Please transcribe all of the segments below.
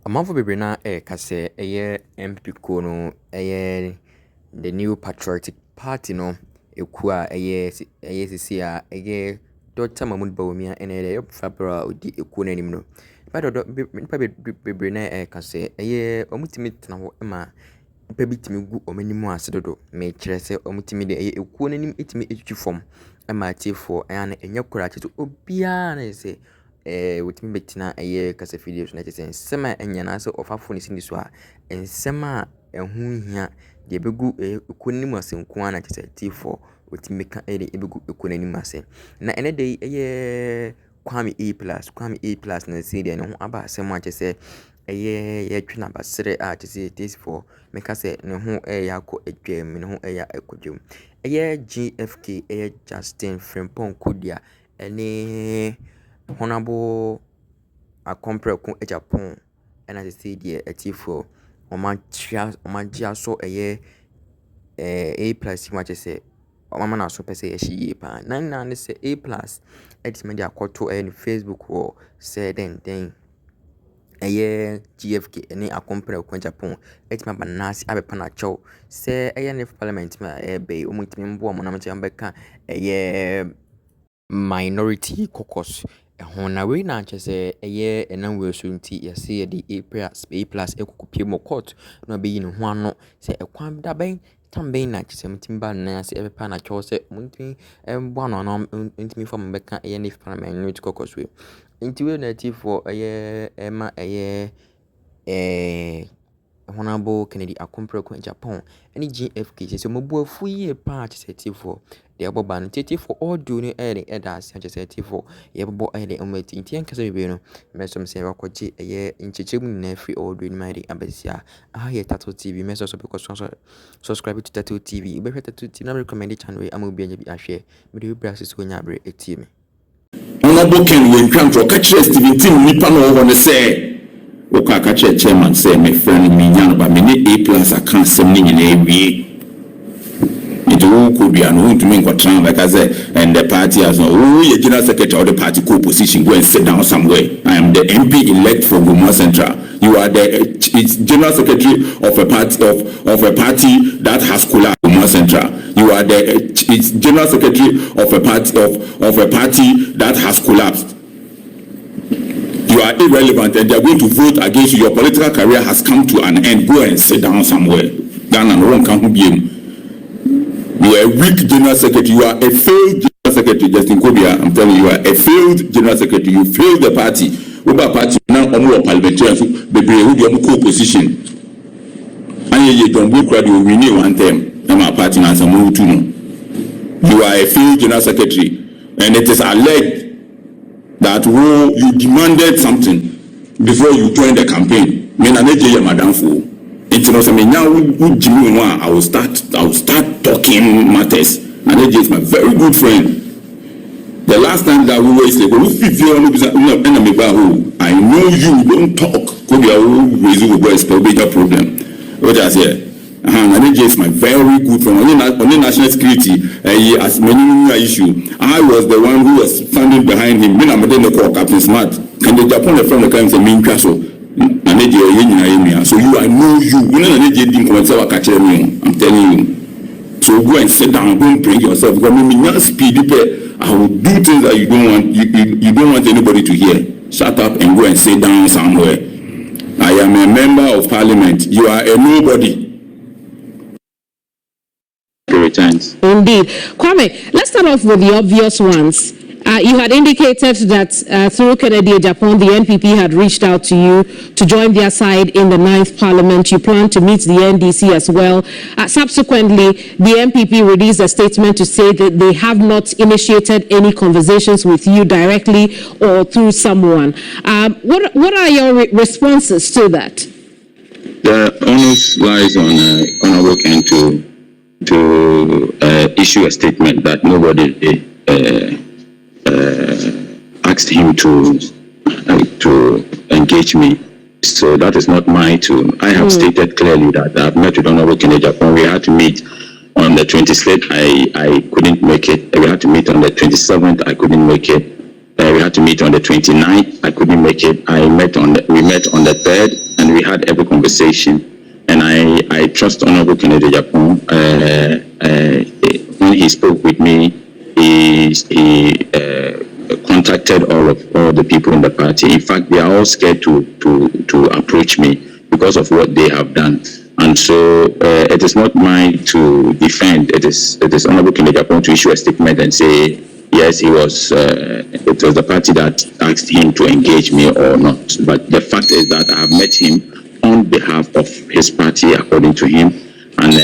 Amanfo bebree kase MP kono the New Patriotic Party no ekua sisi a Dr. Mahmoud Bawumia Fabra odi ekuo nanim no ba do bebree na kase omutimi tena ho ma nipa bitimi gu omanimu ase dodo me kire se omutimi de ekuo nanim etimi etwitwi fom ma tifo na enya kora cheto obia na se wotimi betina kase videos na chese nsema enya na se ofafo ne sindi so a nsema ehu hia de begu ekuo nanim ase nko na chese tifo wotimi ka ebegu ekuo nanim ase na ene de Kwame A+ na se de no ho aba asem a chese twina basere a chese tifo meka se ne ho yakọ edwem ne ho ekodwem JFK Justin Frimpong Kodia ene Honorable Akompreko Japan and as I say tifo omanjia so A+ much say mama na so pese ye pa na say A+ edime dia kwoto en Facebook or say then GFK ene Akompreko Japan edime banasi abepa na chow say ne parliament ma be omutimi mbo mo na mche ambeka minority caucus hona we na chese enam we so nti yase de A+ ekukupie mo court na be yi ne ho ano se ekwan da ben tamben na chese mtimba na se ebepa na cho se mutimi mbo ano na ntimi fam beka ne minority caucus we nti we na tifo ema Honorable Kennedy Akompreko Japan any JFK so mobu afu ye pa chese tifo de aboba no tifo all do ne eda se chese tifo ye bobo omati nti enka se be no mesom se wakoje nchechemu na free all do ni mai abesia ye Tattoo TV meso so because subscribe to Tattoo TV ube Tattoo TV na recommend channel am obi anya bi ahwe me de bra so nya bre etie me Honorable Ken we kwantro ka kire Steven Tim nipa no ho ne se Oka kache chairman say my friend me nyano ba me ne A+ aka sem ni nyina ewie it will could be an to me kwatran like I say and the party has no you general secretary of the party co-position go and sit down somewhere. I am the MP elect for Goma Central. You are the general secretary of a party that has collapsed Goma Central. You are the general secretary of a party that has collapsed. You are irrelevant and they are going to vote against you. Your political career has come to an end. Go and sit down somewhere. Ghana no one can be. You are a weak general secretary. You are a failed general secretary. Justin Kobia, I'm telling you, you are a failed general secretary. You failed the party. Over party now, almost parliamentarians, baby, who do co-position. And you don't go crowd. You renew one term. I'm a party now. You are a failed general secretary, and it is alleged that you demanded something before you joined the campaign. Me na neje madam fo. It was me now Jimmy I will start talking matters. And neje is my very good friend. The last time that we were saying, I know you don't talk. Could be a raise a problem. What I say? Naneje is my very good friend. Only national security, as many issue. I was the one who was standing behind him. When I'm the call Captain Smart, can the Japan from the kind of mean castle? Naneje, so I know you. When Naneje didn't come and catch me, I'm telling you. So go and sit down, don't bring yourself. Because me speedy I will do things that you don't want anybody to hear. Shut up and go and sit down somewhere. I am a member of parliament. You are a nobody. Indeed. Kwame, let's start off with the obvious ones. You had indicated that through Kennedy Japan, the NPP had reached out to you to join their side in the 9th Parliament. You plan to meet the NDC as well. Subsequently, the NPP released a statement to say that they have not initiated any conversations with you directly or through someone. What are your responses to that? The onus lies on Honorable Ken to issue a statement that nobody asked him to engage me. So that is not mine to. I have stated clearly that I have met with Honorable Ken Japan. We had to meet on the 26th. I couldn't make it. We had to meet on the 27th. I couldn't make it. We had to meet on the 29th. I couldn't make it. We met on the 3rd, and had every conversation, and I trust Honorable Kennedy Japan. When he spoke with me, he contacted all the people in the party. In fact, they are all scared to approach me because of what they have done. And so it is not mine to defend. It is Honorable Kennedy Japan to issue a statement and say, yes, it was the party that asked him to engage me or not. But the fact is that I have met him on behalf of his party, according to him. And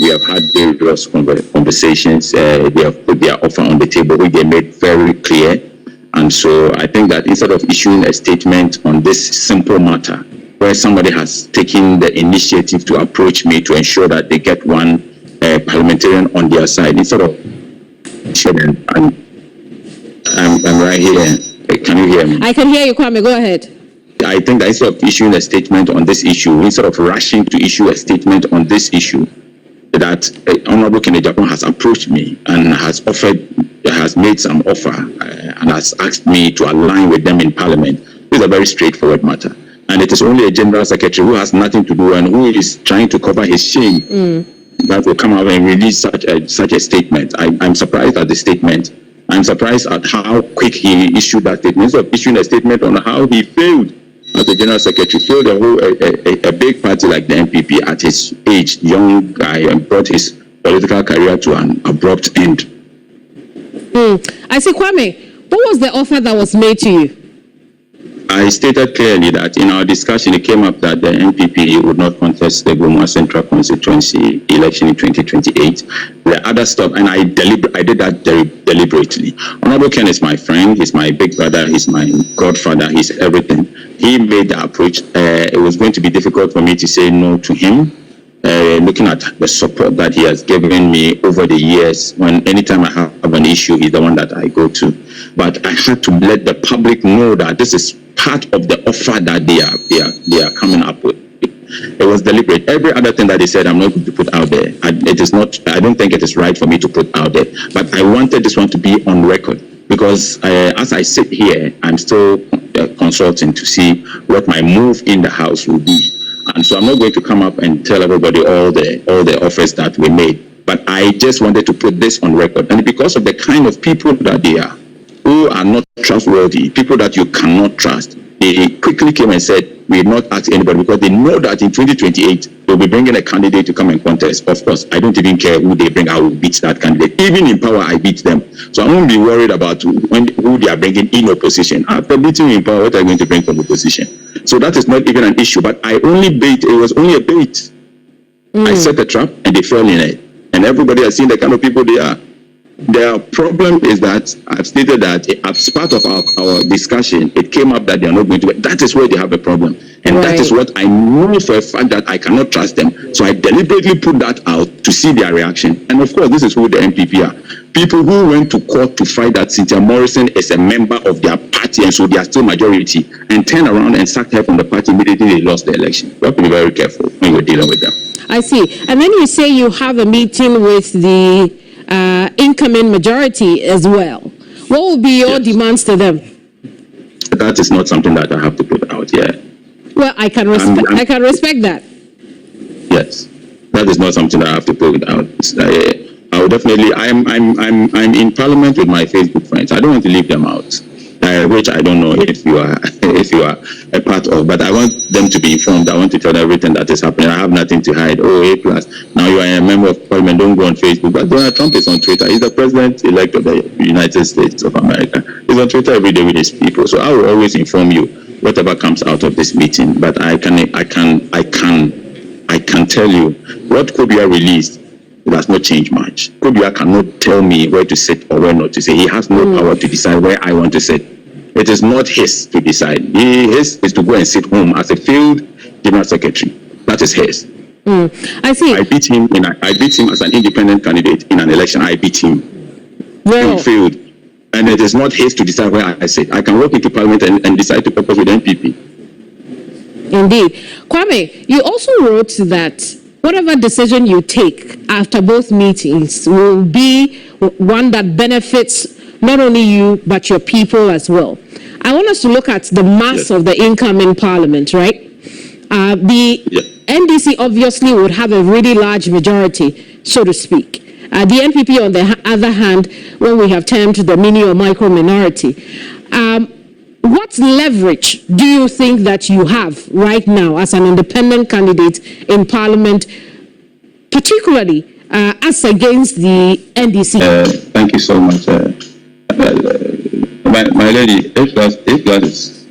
we have had various conversations. They have put their offer on the table, which they made very clear. And so I think that instead of issuing a statement on this simple matter, where somebody has taken the initiative to approach me to ensure that they get one parliamentarian on their side, instead of I'm right here. Can you hear me? I can hear you, Kwame. Go ahead. I think that instead of issuing a statement on this issue, instead of rushing to issue a statement on this issue, that Honorable Kennedy Japan has approached me and has made some offer and has asked me to align with them in Parliament. This is a very straightforward matter. And it is only a General Secretary who has nothing to do and who is trying to cover his shame that will come out and release such a statement. I'm surprised at the statement. I'm surprised at how quick he issued that statement. Instead of issuing a statement on how he failed as the General Secretary, failed a big party like the NPP at his age, young guy, and brought his political career to an abrupt end. I see, Kwame, what was the offer that was made to you? I stated clearly that in our discussion, it came up that the NPP would not contest the Gomua Central Constituency election in 2028. The other stuff, and I did that deliberately. Honorable Ken is my friend, he's my big brother, he's my godfather, he's everything. He made the approach. It was going to be difficult for me to say no to him. Looking at the support that he has given me over the years, anytime I have an issue, he's the one that I go to. But I had to let the public know that this is part of the offer that they are coming up with. It was deliberate. Every other thing that they said, I'm not going to put out there. I don't think it is right for me to put out there. But I wanted this one to be on record because as I sit here, I'm still consulting to see what my move in the House will be. And so I'm not going to come up and tell everybody all the offers that we made. But I just wanted to put this on record. And because of the kind of people that they are, who are not trustworthy, people that you cannot trust, they quickly came and said, we will not ask anybody because they know that in 2028, they'll be bringing a candidate to come and contest. Of course, I don't even care who they bring, I will beat that candidate. Even in power, I beat them. So I won't be worried about who they are bringing in opposition. After beating me in power, what are you going to bring from opposition? So that is not even an issue, but it was only a bait. I set a trap and they fell in it. And everybody has seen the kind of people they are. Their problem is that I've stated that as part of our discussion, it came up that they are not going to. That is where they have a problem. And that is what I know for a fact that I cannot trust them. So I deliberately put that out to see their reaction. And of course, this is who the NPP are. People who went to court to fight that Cynthia Morrison is a member of their party and so they are still majority and turn around and sack her from the party immediately they lost the election. You have to be very careful when you're dealing with them. I see. And then you say you have a meeting with the incoming majority as well. What will be your demands to them? That is not something that I have to put out yet. Well, I can respect that. Yes, that is not something that I have to put out. I will definitely. I'm in Parliament with my Facebook friends. I don't want to leave them out. Which I don't know if you are a part of, but I want them to be informed. I want to tell them everything that is happening. I have nothing to hide. Oh, A+. Now you are a member of Parliament. Don't go on Facebook. But Donald Trump is on Twitter. He's the president-elect of the United States of America. He's on Twitter every day with his people. So I will always inform you whatever comes out of this meeting. But I can tell you what Kobia released. It has not changed much. Kobia cannot tell me where to sit or where not to sit. He has no power to decide where I want to sit. It is not his to decide. His is to go and sit home as a failed General Secretary. That is his. I see. I beat him as an independent candidate in an election. I beat him. Well, he failed. And it is not his to decide where I sit. I can walk into Parliament and decide to caucus with NPP. Indeed. Kwame, you also wrote that whatever decision you take after both meetings will be one that benefits not only you, but your people as well. I want us to look at the mass of the incoming Parliament, right? NDC obviously would have a really large majority, so to speak. The NPP, on the other hand, when we have termed the mini or micro minority, what leverage do you think that you have right now as an independent candidate in Parliament, particularly as against the NDC? Thank you so much. My lady, if that is